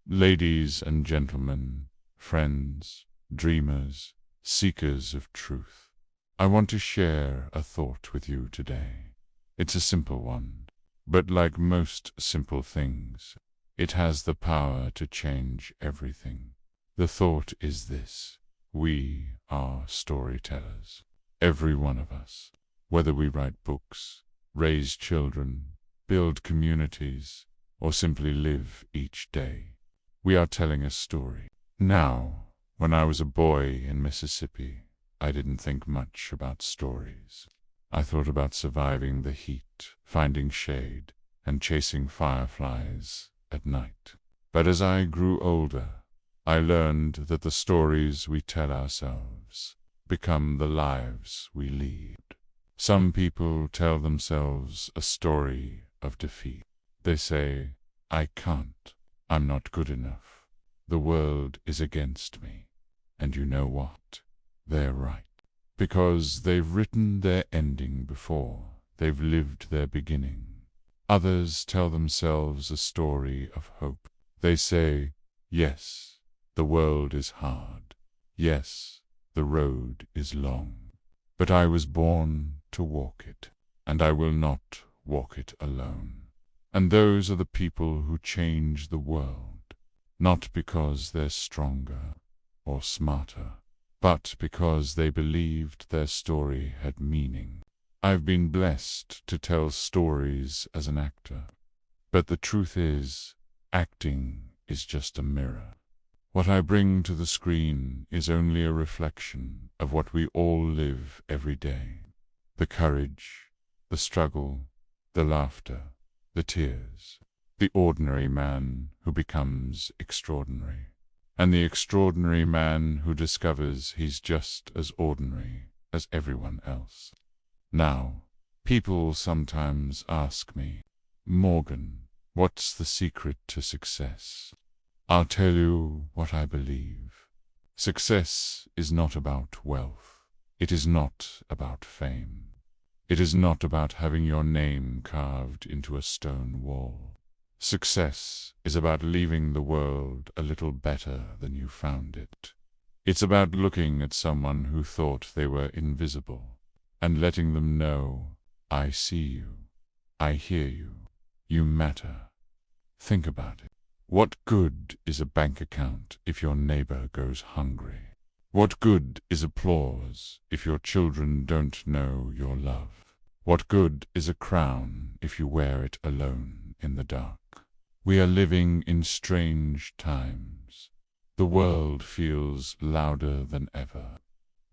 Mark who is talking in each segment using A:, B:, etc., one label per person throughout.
A: Ladies and gentlemen, friends, dreamers, seekers of truth, I want to share a thought with you today. It's a simple one, but like most simple things, it has the power to change everything. The thought is this: we are storytellers. Every one of us. Whether we write books, raise children, build communities, or simply live each day, we are telling a story. Now, when I was a boy in Mississippi, I didn't think much about stories. I thought about surviving the heat, finding shade, and chasing fireflies at night. But as I grew older, I learned that the stories we tell ourselves become the lives we lead. Some people tell themselves a story of defeat. They say, "I can't. I'm not good enough. The world is against me." And you know what? They're right. Because they've written their ending before they've lived their beginning. Others tell themselves a story of hope. They say, "Yes, the world is hard. Yes, the road is long. But I was born to walk it, and I will not walk it alone." And those are the people who change the world, not because they're stronger or smarter, but because they believed their story had meaning. I've been blessed to tell stories as an actor, but the truth is, acting is just a mirror. What I bring to the screen is only a reflection of what we all live every day. The courage, the struggle, the laughter, the tears. The ordinary man who becomes extraordinary. And the extraordinary man who discovers he's just as ordinary as everyone else. Now, people sometimes ask me, "Morgan, what's the secret to success?" I'll tell you what I believe. Success is not about wealth. It is not about fame. It is not about having your name carved into a stone wall. Success is about leaving the world a little better than you found it. It's about looking at someone who thought they were invisible and letting them know, "I see you. I hear you. You matter." Think about it. What good is a bank account if your neighbor goes hungry? What good is applause if your children don't know your love? What good is a crown if you wear it alone in the dark? We are living in strange times. The world feels louder than ever.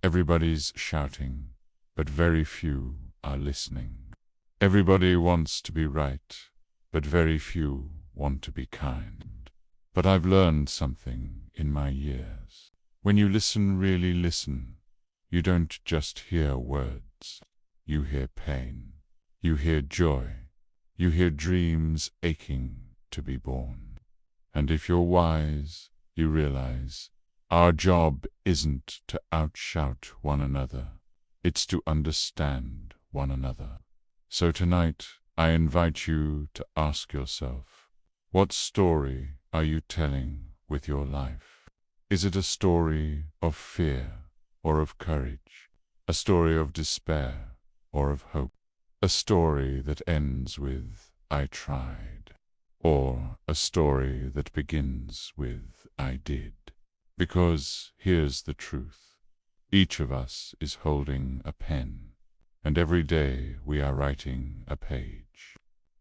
A: Everybody's shouting, but very few are listening. Everybody wants to be right, but very few want to be kind. But I've learned something in my years. When you really listen, you don't just hear words. You hear pain. You hear joy. You hear dreams aching to be born. And if you're wise, you realize our job isn't to outshout one another. It's to understand one another. So tonight, I invite you to ask yourself, what story are you telling with your life? Is it a story of fear or of courage? A story of despair or of hope? A story that ends with "I tried," or a story that begins with "I did"? Because here's the truth. Each of us is holding a pen, and every day we are writing a page.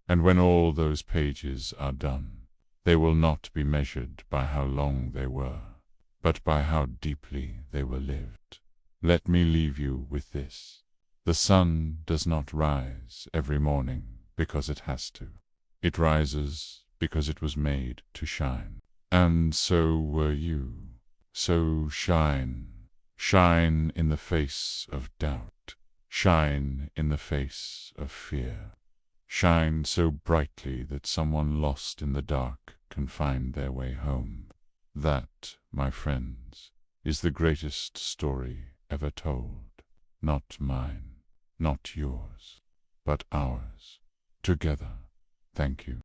A: And when all those pages are done, they will not be measured by how long they were, but by how deeply they were lived. Let me leave you with this. The sun does not rise every morning because it has to. It rises because it was made to shine. And so were you. So shine. Shine in the face of doubt. Shine in the face of fear. Shine so brightly that someone lost in the dark can find their way home. That, my friends, is the greatest story ever told. Not mine, not yours, but ours. Together. Thank you.